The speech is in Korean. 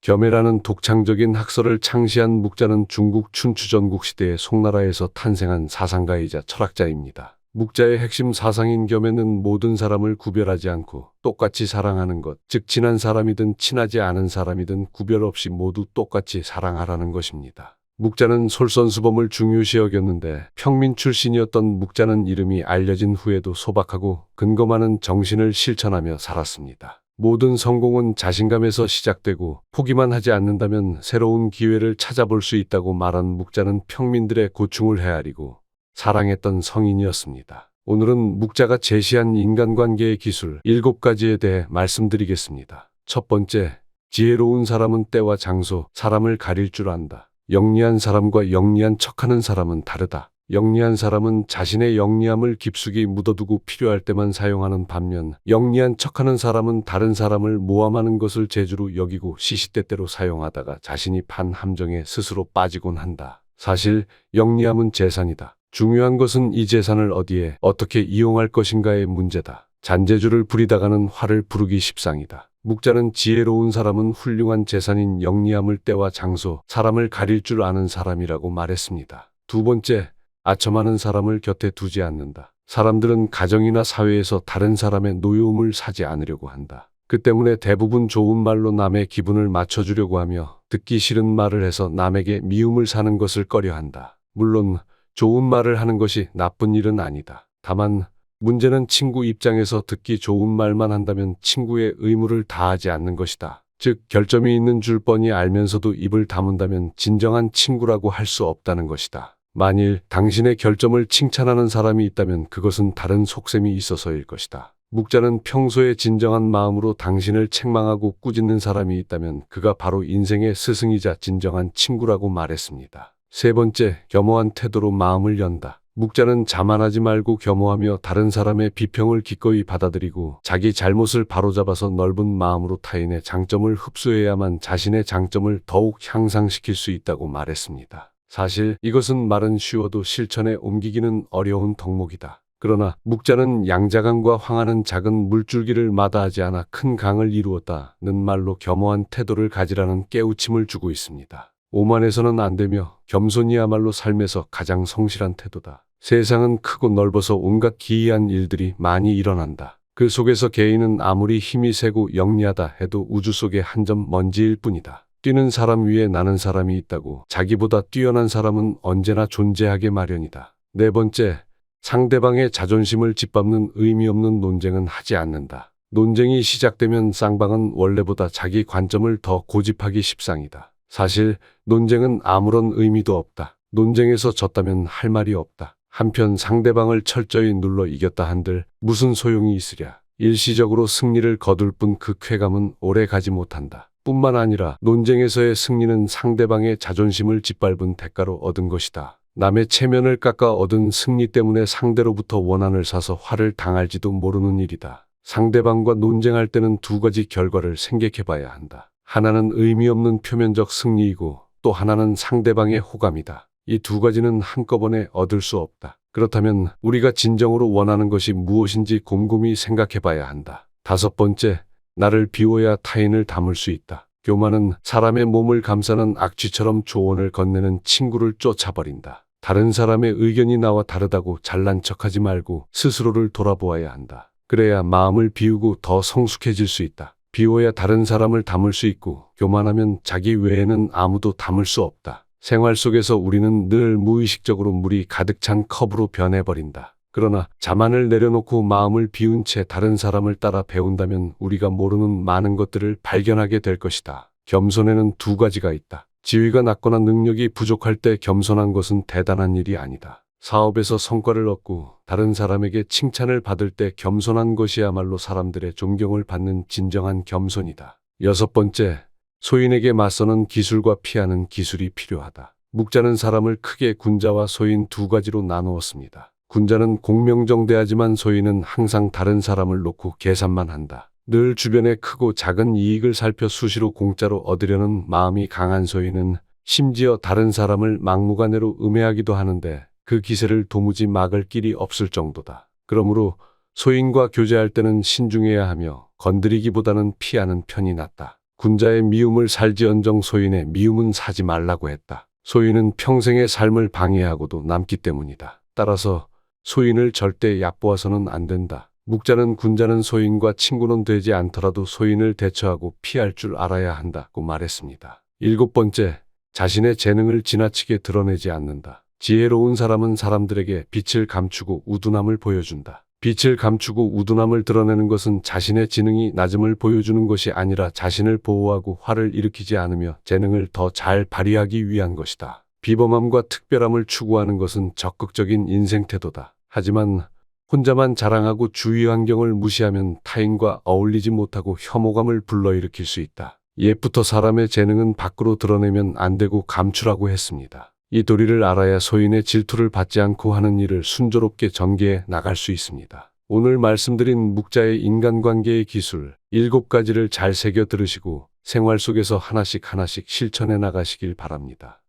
겸해라는 독창적인 학설을 창시한 묵자는 중국 춘추전국 시대의 송나라에서 탄생한 사상가이자 철학자입니다. 묵자의 핵심 사상인 겸해는 모든 사람을 구별하지 않고 똑같이 사랑하는 것, 즉 친한 사람이든 친하지 않은 사람이든 구별 없이 모두 똑같이 사랑하라는 것입니다. 묵자는 솔선수범을 중요시 여겼는데 평민 출신이었던 묵자는 이름이 알려진 후에도 소박하고 근거 많은 정신을 실천하며 살았습니다. 모든 성공은 자신감에서 시작되고 포기만 하지 않는다면 새로운 기회를 찾아볼 수 있다고 말한 묵자는 평민들의 고충을 헤아리고 사랑했던 성인이었습니다. 오늘은 묵자가 제시한 인간관계의 기술 7가지에 대해 말씀드리겠습니다. 첫 번째, 지혜로운 사람은 때와 장소, 사람을 가릴 줄 안다. 영리한 사람과 영리한 척하는 사람은 다르다. 영리한 사람은 자신의 영리함을 깊숙이 묻어두고 필요할 때만 사용하는 반면 영리한 척하는 사람은 다른 사람을 모함하는 것을 재주로 여기고 시시때때로 사용하다가 자신이 판 함정에 스스로 빠지곤 한다. 사실 영리함은 재산이다. 중요한 것은 이 재산을 어디에 어떻게 이용할 것인가의 문제다. 잔재주를 부리다가는 화를 부르기 십상이다. 묵자는 지혜로운 사람은 훌륭한 재산인 영리함을 때와 장소, 사람을 가릴 줄 아는 사람이라고 말했습니다. 두 번째, 아첨하는 사람을 곁에 두지 않는다. 사람들은 가정이나 사회에서 다른 사람의 노여움을 사지 않으려고 한다. 그 때문에 대부분 좋은 말로 남의 기분을 맞춰주려고 하며 듣기 싫은 말을 해서 남에게 미움을 사는 것을 꺼려한다. 물론 좋은 말을 하는 것이 나쁜 일은 아니다. 다만 문제는 친구 입장에서 듣기 좋은 말만 한다면 친구의 의무를 다하지 않는 것이다. 즉 결점이 있는 줄 뻔히 알면서도 입을 다문다면 진정한 친구라고 할 수 없다는 것이다. 만일 당신의 결점을 칭찬하는 사람이 있다면 그것은 다른 속셈이 있어서일 것이다. 묵자는 평소에 진정한 마음으로 당신을 책망하고 꾸짖는 사람이 있다면 그가 바로 인생의 스승이자 진정한 친구라고 말했습니다. 세 번째, 겸허한 태도로 마음을 연다. 묵자는 자만하지 말고 겸허하며 다른 사람의 비평을 기꺼이 받아들이고 자기 잘못을 바로잡아서 넓은 마음으로 타인의 장점을 흡수해야만 자신의 장점을 더욱 향상시킬 수 있다고 말했습니다. 사실 이것은 말은 쉬워도 실천에 옮기기는 어려운 덕목이다. 그러나 묵자는 양자강과 황하는 작은 물줄기를 마다하지 않아 큰 강을 이루었다는 말로 겸허한 태도를 가지라는 깨우침을 주고 있습니다. 오만해서는 안 되며 겸손이야말로 삶에서 가장 성실한 태도다. 세상은 크고 넓어서 온갖 기이한 일들이 많이 일어난다. 그 속에서 개인은 아무리 힘이 세고 영리하다 해도 우주 속의 한 점 먼지일 뿐이다. 뛰는 사람 위에 나는 사람이 있다고 자기보다 뛰어난 사람은 언제나 존재하게 마련이다. 네 번째, 상대방의 자존심을 짓밟는 의미 없는 논쟁은 하지 않는다. 논쟁이 시작되면 쌍방은 원래보다 자기 관점을 더 고집하기 십상이다. 사실 논쟁은 아무런 의미도 없다. 논쟁에서 졌다면 할 말이 없다. 한편 상대방을 철저히 눌러 이겼다 한들 무슨 소용이 있으랴. 일시적으로 승리를 거둘 뿐 그 쾌감은 오래 가지 못한다. 뿐만 아니라 논쟁에서의 승리는 상대방의 자존심을 짓밟은 대가로 얻은 것이다. 남의 체면을 깎아 얻은 승리 때문에 상대로부터 원한을 사서 화를 당할지도 모르는 일이다. 상대방과 논쟁할 때는 두 가지 결과를 생각해봐야 한다. 하나는 의미 없는 표면적 승리이고 또 하나는 상대방의 호감이다. 이 두 가지는 한꺼번에 얻을 수 없다. 그렇다면 우리가 진정으로 원하는 것이 무엇인지 곰곰이 생각해봐야 한다. 다섯 번째, 나를 비워야 타인을 담을 수 있다. 교만은 사람의 몸을 감싸는 악취처럼 조언을 건네는 친구를 쫓아버린다. 다른 사람의 의견이 나와 다르다고 잘난 척하지 말고 스스로를 돌아보아야 한다. 그래야 마음을 비우고 더 성숙해질 수 있다. 비워야 다른 사람을 담을 수 있고 교만하면 자기 외에는 아무도 담을 수 없다. 생활 속에서 우리는 늘 무의식적으로 물이 가득 찬 컵으로 변해버린다. 그러나 자만을 내려놓고 마음을 비운 채 다른 사람을 따라 배운다면 우리가 모르는 많은 것들을 발견하게 될 것이다. 겸손에는 두 가지가 있다. 지위가 낮거나 능력이 부족할 때 겸손한 것은 대단한 일이 아니다. 사업에서 성과를 얻고 다른 사람에게 칭찬을 받을 때 겸손한 것이야말로 사람들의 존경을 받는 진정한 겸손이다. 여섯 번째, 소인에게 맞서는 기술과 피하는 기술이 필요하다. 묵자는 사람을 크게 군자와 소인 두 가지로 나누었습니다. 군자는 공명정대하지만 소인은 항상 다른 사람을 놓고 계산만 한다. 늘 주변의 크고 작은 이익을 살펴 수시로 공짜로 얻으려는 마음이 강한 소인은 심지어 다른 사람을 막무가내로 음해하기도 하는데 그 기세를 도무지 막을 길이 없을 정도다. 그러므로 소인과 교제할 때는 신중해야 하며 건드리기보다는 피하는 편이 낫다. 군자의 미움을 살지언정 소인의 미움은 사지 말라고 했다. 소인은 평생의 삶을 방해하고도 남기 때문이다. 따라서 소인을 절대 얕보아서는 안 된다. 묵자는 군자는 소인과 친구는 되지 않더라도 소인을 대처하고 피할 줄 알아야 한다고 말했습니다. 7번째, 자신의 재능을 지나치게 드러내지 않는다. 지혜로운 사람은 사람들에게 빛을 감추고 우둔함을 보여준다. 빛을 감추고 우둔함을 드러내는 것은 자신의 지능이 낮음을 보여주는 것이 아니라 자신을 보호하고 화를 일으키지 않으며 재능을 더 잘 발휘하기 위한 것이다. 비범함과 특별함을 추구하는 것은 적극적인 인생 태도다. 하지만 혼자만 자랑하고 주위 환경을 무시하면 타인과 어울리지 못하고 혐오감을 불러일으킬 수 있다. 옛부터 사람의 재능은 밖으로 드러내면 안 되고 감추라고 했습니다. 이 도리를 알아야 소인의 질투를 받지 않고 하는 일을 순조롭게 전개해 나갈 수 있습니다. 오늘 말씀드린 묵자의 인간관계의 기술 7가지를 잘 새겨 들으시고 생활 속에서 하나씩 실천해 나가시길 바랍니다.